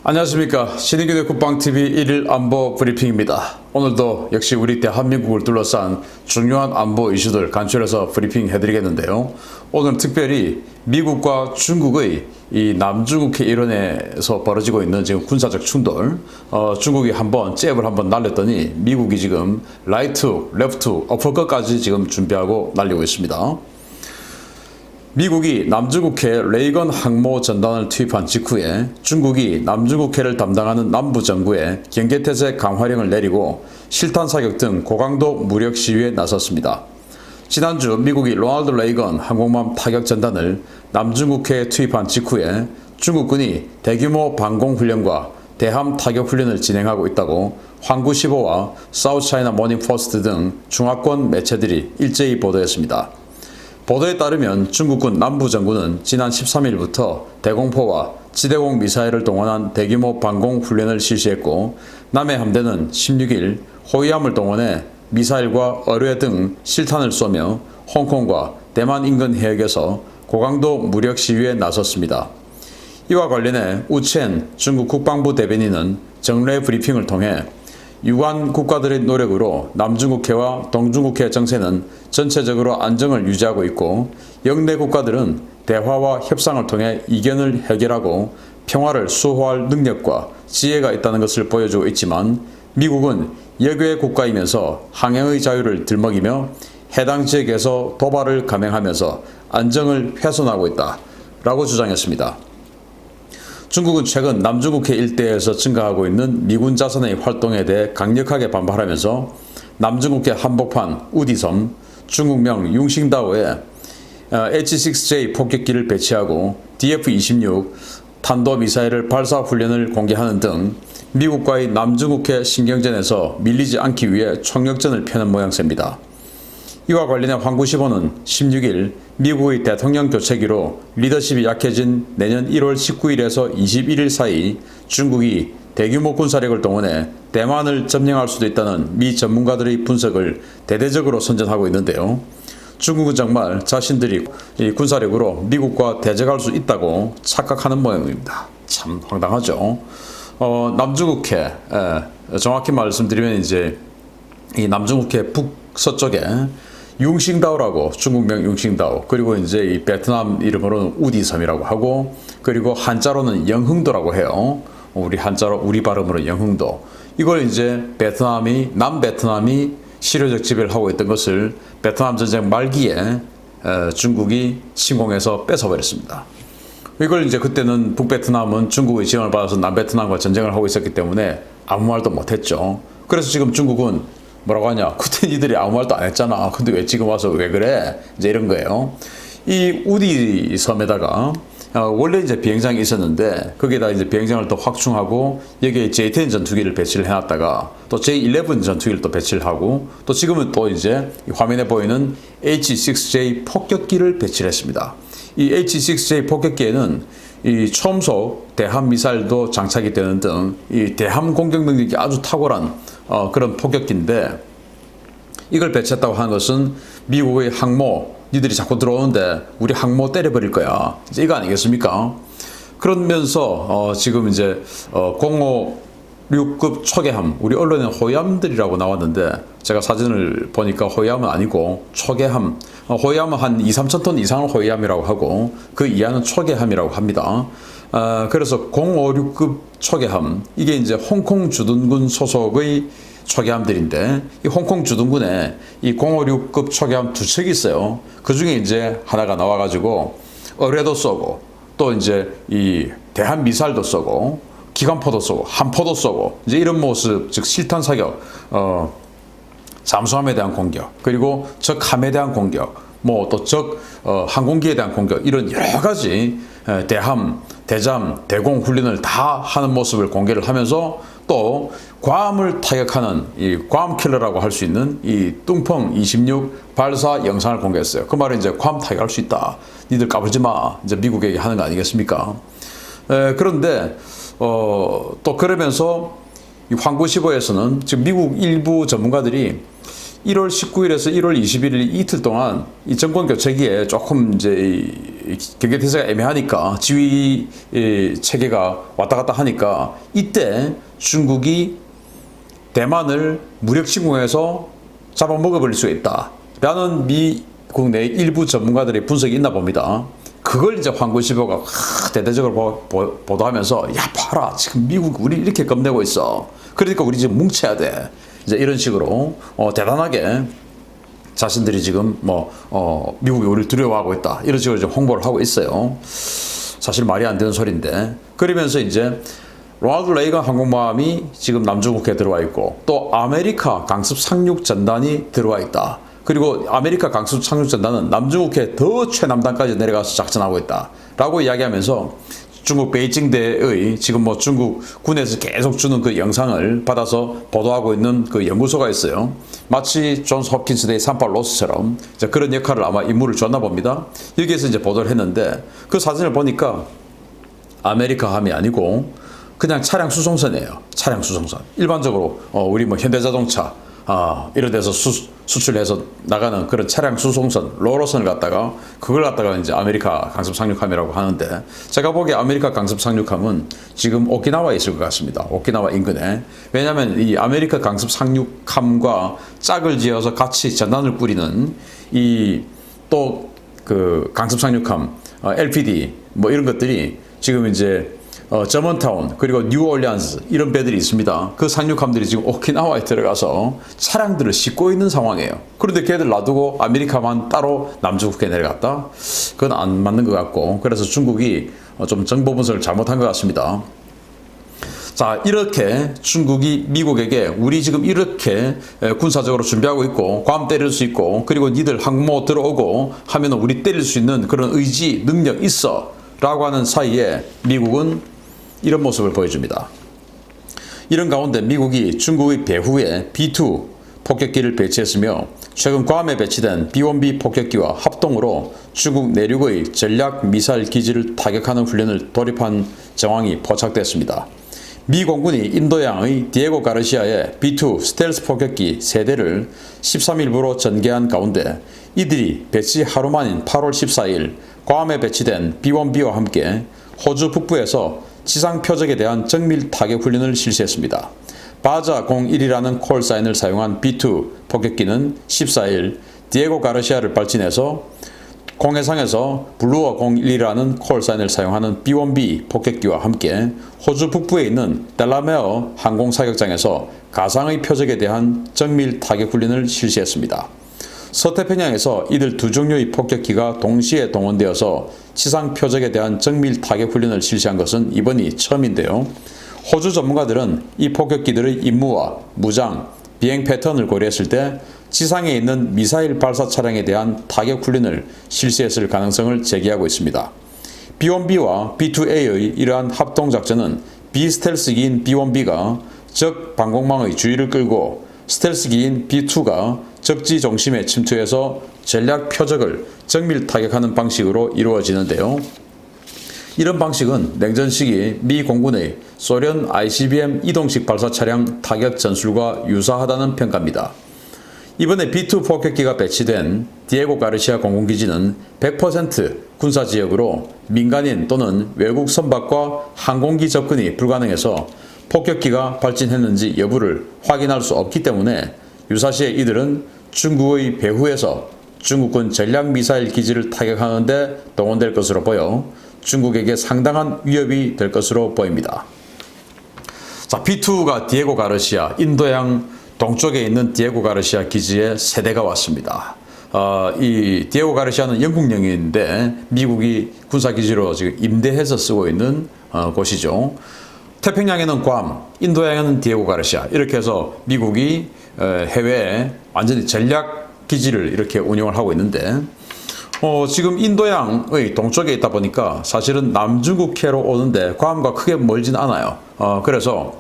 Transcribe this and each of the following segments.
안녕하십니까. 신인균의 국방TV 1일 안보 브리핑입니다. 오늘도 역시 우리 대한민국을 둘러싼 중요한 안보 이슈들 간추려서 브리핑 해드리겠는데요. 오늘 특별히 미국과 중국의 이 남중국해 일원에서 벌어지고 있는 지금 군사적 충돌, 중국이 한번 잽을 한번 날렸더니 미국이 지금 라이트, 레프트, 어퍼컷까지 지금 준비하고 날리고 있습니다. 미국이 남중국해 레이건 항모 전단을 투입한 직후에 중국이 남중국해를 담당하는 남부정부에 경계태세 강화령을 내리고 실탄 사격 등 고강도 무력 시위에 나섰습니다. 지난주 미국이 로널드 레이건 항공모함 타격 전단을 남중국해에 투입한 직후에 중국군이 대규모 방공훈련과 대함 타격 훈련을 진행하고 있다고 황구15와 사우스차이나 모닝포스트 등 중화권 매체들이 일제히 보도했습니다. 보도에 따르면 중국군 남부정부는 지난 13일부터 대공포와 지대공 미사일을 동원한 대규모 방공 훈련을 실시했고 남해 함대는 16일 호위함을 동원해 미사일과 어뢰 등 실탄을 쏘며 홍콩과 대만 인근 해역에서 고강도 무력 시위에 나섰습니다. 이와 관련해 우첸 중국 국방부 대변인은 정례 브리핑을 통해 유관 국가들의 노력으로 남중국해와 동중국해 정세는 전체적으로 안정을 유지하고 있고 영내 국가들은 대화와 협상을 통해 이견을 해결하고 평화를 수호할 능력과 지혜가 있다는 것을 보여주고 있지만 미국은 역외 국가이면서 항행의 자유를 들먹이며 해당 지역에서 도발을 감행하면서 안정을 훼손하고 있다라고 주장했습니다. 중국은 최근 남중국해 일대에서 증가하고 있는 미군 자산의 활동에 대해 강력하게 반발하면서 남중국해 한복판 우디섬, 중국명 융싱다오에 H-6J 폭격기를 배치하고 DF-26 탄도미사일을 발사 훈련을 공개하는 등 미국과의 남중국해 신경전에서 밀리지 않기 위해 총력전을 펴는 모양새입니다. 이와 관련해 황구15는 16일 미국의 대통령 교체기로 리더십이 약해진 내년 1월 19일에서 21일 사이 중국이 대규모 군사력을 동원해 대만을 점령할 수도 있다는 미 전문가들의 분석을 대대적으로 선전하고 있는데요. 중국은 정말 자신들이 이 군사력으로 미국과 대적할 수 있다고 착각하는 모양입니다. 참 황당하죠. 남중국해, 정확히 말씀드리면 이제 이 남중국해 북서쪽에 융싱다오라고 중국명 융싱다오, 그리고 이제 이 베트남 이름으로는 우디섬이라고 하고, 그리고 한자로는 영흥도라고 해요. 우리 한자로 우리 발음으로 영흥도. 이걸 이제 남베트남이 실효적 지배를 하고 있던 것을 베트남 전쟁 말기에 중국이 침공해서 뺏어버렸습니다. 이걸 이제 그때는 북베트남은 중국의 지원을 받아서 남베트남과 전쟁을 하고 있었기 때문에 아무 말도 못했죠. 그래서 지금 중국은 뭐라고 하냐? 그때 니들이 아무 말도 안 했잖아. 근데 왜 지금 와서 왜 그래? 이제 이런 거예요. 이 우디 섬에다가 원래 이제 비행장이 있었는데 거기에다 이제 비행장을 또 확충하고 여기에 J-10 전투기를 배치를 해놨다가 또 J-11 전투기를 또 배치를 하고 또 지금은 또 이제 화면에 보이는 H-6J 폭격기를 배치를 했습니다. 이 H-6J 폭격기에는 이 초음속 대함 미사일도 장착이 되는 등 이 대함 공격 능력이 아주 탁월한 그런 폭격기인데 이걸 배치했다고 하는 것은 미국의 항모, 니들이 자꾸 들어오는데 우리 항모 때려버릴 거야. 이제 이거 아니겠습니까? 그러면서 지금 이제 056급 초계함, 우리 언론에 호위함들이라고 나왔는데 제가 사진을 보니까 호위함은 아니고 초계함, 호위함은 한 2-3천 톤 이상의 호위함이라고 하고 그 이하는 초계함이라고 합니다. 그래서 056급 초계함, 이게 이제 홍콩 주둔군 소속의 초계함들인데 이 홍콩 주둔군에 이 056급 초계함 두 척이 있어요. 그 중에 이제 하나가 나와가지고 어뢰도 쏘고 또 이제 이 대한 미사일도 쏘고 기관포도 쏘고 함포도 쏘고 이제 이런 모습, 즉 실탄 사격, 잠수함에 대한 공격, 그리고 적 함에 대한 공격, 뭐 또 적 항공기에 대한 공격, 이런 여러 가지 대함, 대잠, 대공 훈련을 다 하는 모습을 공개를 하면서 또 괌을 타격하는 이 괌 킬러라고 할 수 있는 이 뚱펑 26 발사 영상을 공개했어요. 그 말은 이제 괌 타격할 수 있다. 니들 까불지 마. 이제 미국에게 하는 거 아니겠습니까? 그런데 또 그러면서 이 황구15에서는 지금 미국 일부 전문가들이 1월 19일에서 1월 21일 이틀 동안 이 정권 교체기에 조금 이제 경계태세가 애매하니까 지휘 체계가 왔다 갔다 하니까 이때 중국이 대만을 무력 침공해서 잡아먹어버릴 수 있다라는 미국 내 일부 전문가들의 분석이 있나 봅니다. 그걸 이제 황구시보가 대대적으로 보도하면서 야 봐라 지금 미국 우리 이렇게 겁내고 있어. 그러니까 우리 지금 뭉쳐야 돼. 이제 이런 식으로 대단하게 자신들이 지금 미국이 우리를 두려워하고 있다. 이런 식으로 좀 홍보를 하고 있어요. 사실 말이 안 되는 소리인데. 그러면서 이제 로널드 레이건 항공모함이 지금 남중국해에 들어와 있고 또 아메리카 강습 상륙 전단이 들어와 있다. 그리고 아메리카 강습 상륙 전단은 남중국해 더 최남단까지 내려가서 작전하고 있다. 라고 이야기하면서 중국 베이징대의 지금 중국 군에서 계속 주는 그 영상을 받아서 보도하고 있는 그 연구소가 있어요. 마치 존스 홉킨스대의 38 로스처럼 그런 역할을 아마 임무를 줬나 봅니다. 여기에서 이제 보도를 했는데 그 사진을 보니까 아메리카함이 아니고 그냥 차량 수송선이에요. 차량 수송선. 일반적으로 우리 현대자동차 이런 데서 수출해서 나가는 그런 차량 수송선, 로로선을 갖다가 그걸 갖다가 이제 아메리카 강습 상륙함이라고 하는데 제가 보기에 아메리카 강습 상륙함은 지금 오키나와에 있을 것 같습니다. 오키나와 인근에. 왜냐하면 이 아메리카 강습 상륙함과 짝을 지어서 같이 전단을 꾸리는 이 또 그 강습 상륙함, LPD 이런 것들이 지금 이제 저먼타운 그리고 뉴올리안스 이런 배들이 있습니다. 그 상륙함들이 지금 오키나와에 들어가서 차량들을 싣고 있는 상황이에요. 그런데 걔들 놔두고 아메리카만 따로 남중국해에 내려갔다? 그건 안 맞는 것 같고 그래서 중국이 좀 정보 분석을 잘못한 것 같습니다. 자, 이렇게 중국이 미국에게 우리 지금 이렇게 군사적으로 준비하고 있고 괌 때릴 수 있고 그리고 니들 항모 들어오고 하면 우리 때릴 수 있는 그런 의지, 능력 있어 라고 하는 사이에 미국은 이런 모습을 보여줍니다. 이런 가운데 미국이 중국의 배후에 B-2 폭격기를 배치했으며 최근 괌에 배치된 B-1B 폭격기와 합동으로 중국 내륙의 전략 미사일 기지를 타격하는 훈련을 돌입한 정황이 포착됐습니다. 미 공군이 인도양의 디에고 가르시아의 B-2 스텔스 폭격기 3대를 13일부로 전개한 가운데 이들이 배치 하루 만인 8월 14일 괌에 배치된 B-1B와 함께 호주 북부에서 지상 표적에 대한 정밀 타격 훈련을 실시했습니다. 바자 01이라는 콜사인을 사용한 B-2 폭격기는 14일 디에고 가르시아를 발진해서 공해상에서 블루어 01이라는 콜사인을 사용하는 B-1B 폭격기와 함께 호주 북부에 있는 델라메어 항공사격장에서 가상의 표적에 대한 정밀 타격 훈련을 실시했습니다. 서태평양에서 이들 두 종류의 폭격기가 동시에 동원되어서 지상 표적에 대한 정밀 타격 훈련을 실시한 것은 이번이 처음인데요. 호주 전문가들은 이 폭격기들의 임무와 무장, 비행 패턴을 고려했을 때 지상에 있는 미사일 발사 차량에 대한 타격 훈련을 실시했을 가능성을 제기하고 있습니다. B-1B와 B-2A의 이러한 합동작전은 비스텔스기인 B-1B가 적 방공망의 주의를 끌고 스텔스기인 B-2가 적지 중심에 침투해서 전략 표적을 정밀 타격하는 방식으로 이루어지는데요. 이런 방식은 냉전 시기 미 공군의 소련 ICBM 이동식 발사 차량 타격 전술과 유사하다는 평가입니다. 이번에 B-2 폭격기가 배치된 디에고 가르시아 공군기지는 100% 군사지역으로 민간인 또는 외국 선박과 항공기 접근이 불가능해서 폭격기가 발진했는지 여부를 확인할 수 없기 때문에 유사시에 이들은 중국의 배후에서 중국군 전략미사일 기지를 타격하는 데 동원될 것으로 보여 중국에게 상당한 위협이 될 것으로 보입니다. 자, B-2가 디에고 가르시아, 인도양 동쪽에 있는 디에고 가르시아 기지에 3대가 왔습니다. 이 디에고 가르시아는 영국령인데 미국이 군사기지로 지금 임대해서 쓰고 있는 곳이죠. 태평양에는 괌, 인도양에는 디에고 가르시아 이렇게 해서 미국이 해외에 완전히 전략 기지를 이렇게 운영을 하고 있는데 지금 인도양의 동쪽에 있다 보니까 사실은 남중국해로 오는데 괌과 크게 멀진 않아요. 그래서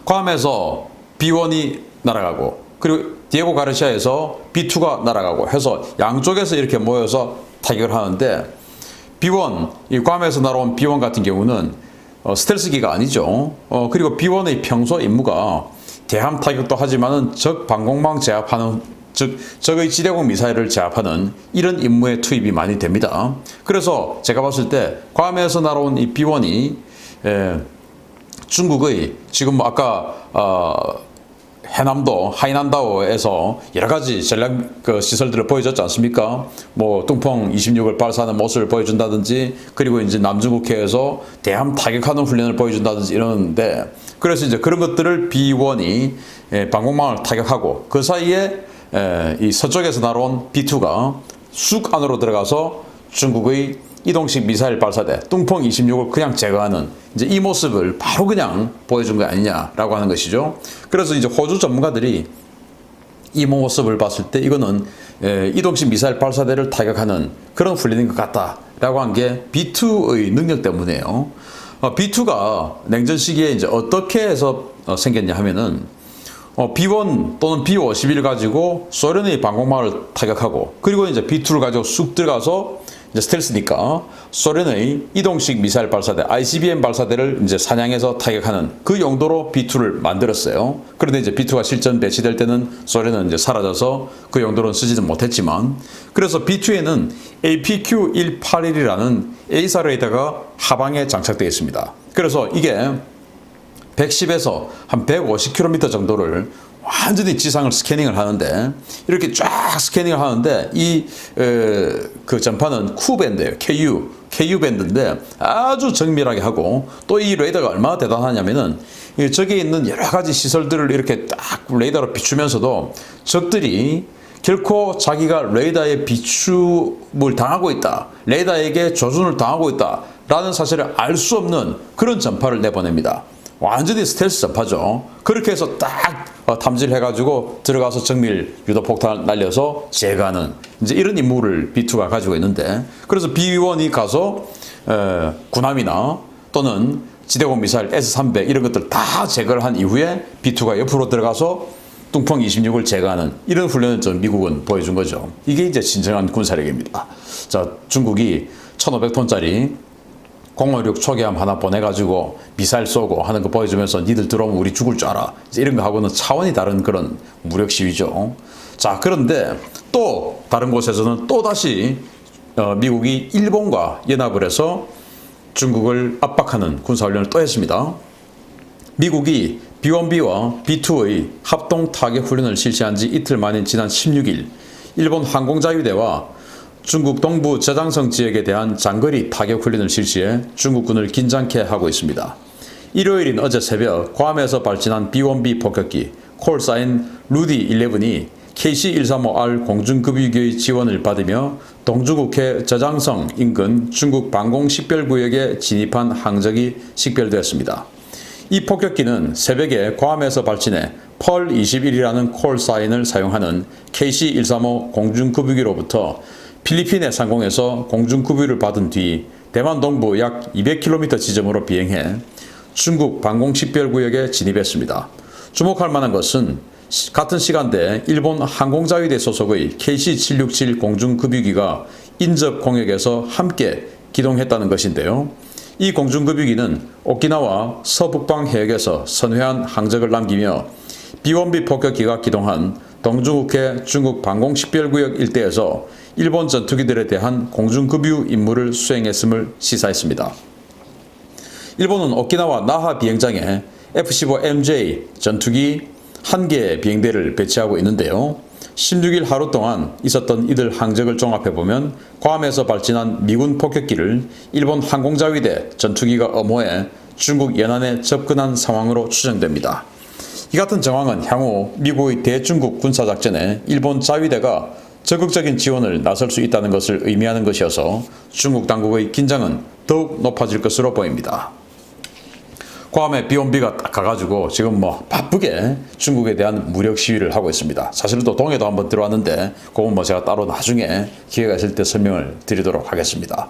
괌에서 B-1이 날아가고 그리고 디에고 가르시아에서 B-2가 날아가고 해서 양쪽에서 이렇게 모여서 타격을 하는데 B-1, 이 괌에서 날아온 B-1 같은 경우는 스텔스기가 아니죠. 그리고 B-1의 평소 임무가 대함 타격도 하지만은 적 방공망 제압하는 즉 적의 지대공 미사일을 제압하는 이런 임무에 투입이 많이 됩니다. 그래서 제가 봤을 때 괌에서 날아온 이 B1이 중국의 지금 아까 해남도 하이난다오에서 여러 가지 전략 시설들을 보여줬지 않습니까? 뭐 뚱펑 26을 발사하는 모습을 보여준다든지, 그리고 이제 남중국해에서 대함 타격하는 훈련을 보여준다든지 이러는데, 그래서 이제 그런 것들을 B1이 방공망을 타격하고, 그 사이에 이 서쪽에서 날아온 B2가 쑥 안으로 들어가서 중국의 이동식 미사일 발사대 뚱펑 26을 그냥 제거하는 이제 이 모습을 바로 그냥 보여준 거 아니냐라고 하는 것이죠. 그래서 이제 호주 전문가들이 이 모습을 봤을 때 이거는 이동식 미사일 발사대를 타격하는 그런 훈련인 것 같다라고 한 게 B2의 능력 때문이에요. B2가 냉전 시기에 이제 어떻게 해서 생겼냐 하면은 B1 또는 B51 가지고 소련의 방공망을 타격하고, 그리고 이제 B2를 가지고 쑥 들어가서 이제 스텔스니까 소련의 이동식 미사일 발사대 ICBM 발사대를 이제 사냥해서 타격하는 그 용도로 B2를 만들었어요. 그런데 이제 B2가 실전 배치될 때는 소련은 이제 사라져서 그 용도로는 쓰지는 못했지만, 그래서 B2에는 APQ-181이라는 A사 레이더가 하방에 장착되어 있습니다. 그래서 이게 110에서 한 150km 정도를 완전히 지상을 스캐닝을 하는데, 이렇게 쫙 스캐닝을 하는데 그 전파는 Q밴드예요. KU 밴드인데 아주 정밀하게 하고, 또 이 레이더가 얼마나 대단하냐면은 저기에 있는 여러 가지 시설들을 이렇게 딱 레이더로 비추면서도 적들이 결코 자기가 레이더에 비춤을 당하고 있다, 레이더에게 조준을 당하고 있다 라는 사실을 알 수 없는 그런 전파를 내보냅니다. 완전히 스텔스 전파죠. 그렇게 해서 딱 탐지를 해가지고 들어가서 정밀 유도 폭탄을 날려서 제거하는 이제 이런 임무를 B2가 가지고 있는데, 그래서 B1이 가서 군함이나 또는 지대공 미사일 S-300 이런 것들 다 제거를 한 이후에 B2가 옆으로 들어가서 뚱펑 26을 제거하는 이런 훈련을 좀 미국은 보여준 거죠. 이게 이제 진정한 군사력입니다. 자, 중국이 1,500톤짜리 056 초계함 하나 보내가지고 미사일 쏘고 하는 거 보여주면서 니들 들어오면 우리 죽을 줄 알아, 이런 거 하고는 차원이 다른 그런 무력 시위죠. 자, 그런데 또 다른 곳에서는 또 다시 미국이 일본과 연합을 해서 중국을 압박하는 군사훈련을 또 했습니다. 미국이 B1B와 B2의 합동 타격 훈련을 실시한 지 이틀 만인 지난 16일 일본 항공자위대와 중국 동부 저장성 지역에 대한 장거리 타격 훈련을 실시해 중국군을 긴장케 하고 있습니다. 일요일인 어제 새벽 괌에서 발진한 B1B 폭격기 콜사인 루디 11이 KC-135R 공중급유기의 지원을 받으며 동중국해 저장성 인근 중국 방공 식별구역에 진입한 항적이 식별되었습니다. 이 폭격기는 새벽에 괌에서 발진해 펄 21이라는 콜사인을 사용하는 KC-135 공중급유기로부터 필리핀의 상공에서 공중급유를 받은 뒤 대만 동부 약 200km 지점으로 비행해 중국 방공식별구역에 진입했습니다. 주목할 만한 것은 같은 시간대에 일본 항공자위대 소속의 KC-767 공중급유기가 인접 공역에서 함께 기동했다는 것인데요. 이 공중급유기는 오키나와 서북방 해역에서 선회한 항적을 남기며 B1B 폭격기가 기동한 동중국해 중국 방공식별구역 일대에서 일본 전투기들에 대한 공중급유 임무를 수행했음을 시사했습니다. 일본은 오키나와 나하 비행장에 F-15MJ 전투기 1개의 비행대를 배치하고 있는데요. 16일 하루 동안 있었던 이들 항적을 종합해보면 괌에서 발진한 미군 폭격기를 일본 항공자위대 전투기가 엄호해 중국 연안에 접근한 상황으로 추정됩니다. 이 같은 정황은 향후 미국의 대중국 군사작전에 일본 자위대가 적극적인 지원을 나설 수 있다는 것을 의미하는 것이어서 중국 당국의 긴장은 더욱 높아질 것으로 보입니다. 괌에 B1B가 딱 가가지고 지금 바쁘게 중국에 대한 무력 시위를 하고 있습니다. 사실은 또 동해도 한번 들어왔는데 그건 제가 따로 나중에 기회가 있을 때 설명을 드리도록 하겠습니다.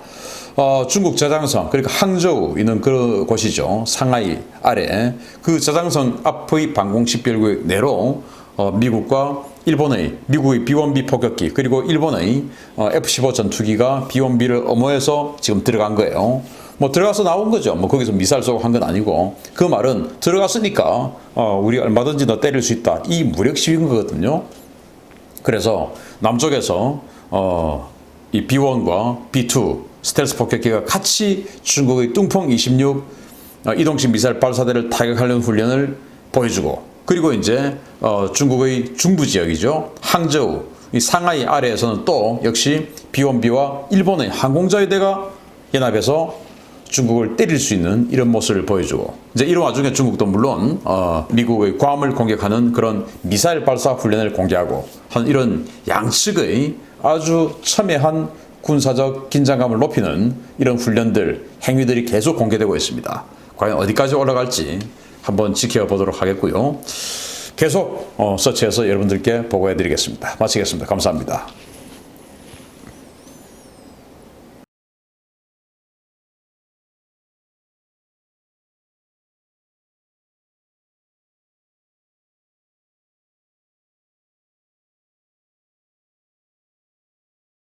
중국 저장성, 그러니까 항저우 있는 그 곳이죠. 상하이 아래 그 저장성 앞의 방공식별구역 내로 미국의 B1B 폭격기 그리고 일본의 F-15 전투기가 B1B를 엄호해서 지금 들어간 거예요. 들어가서 나온 거죠. 거기서 미사일 쏘고 한 건 아니고, 그 말은 들어갔으니까 우리 얼마든지 너 때릴 수 있다, 이 무력 시위인 거거든요. 그래서 남쪽에서 이 B1과 B2 스텔스 폭격기가 같이 중국의 뚱펑 26 이동식 미사일 발사대를 타격하려는 훈련을 보여주고, 그리고 이제 중국의 중부 지역이죠. 항저우, 이 상하이 아래에서는 또 역시 B1B와 일본의 항공자위대가 연합해서 중국을 때릴 수 있는 이런 모습을 보여주고, 이제 이런 와중에 중국도 물론 미국의 괌을 공격하는 그런 미사일 발사 훈련을 공개하고 하는 이런 양측의 아주 첨예한 군사적 긴장감을 높이는 이런 훈련들, 행위들이 계속 공개되고 있습니다. 과연 어디까지 올라갈지 한번 지켜보도록 하겠고요. 계속 서치해서 여러분들께 보고해 드리겠습니다. 마치겠습니다. 감사합니다.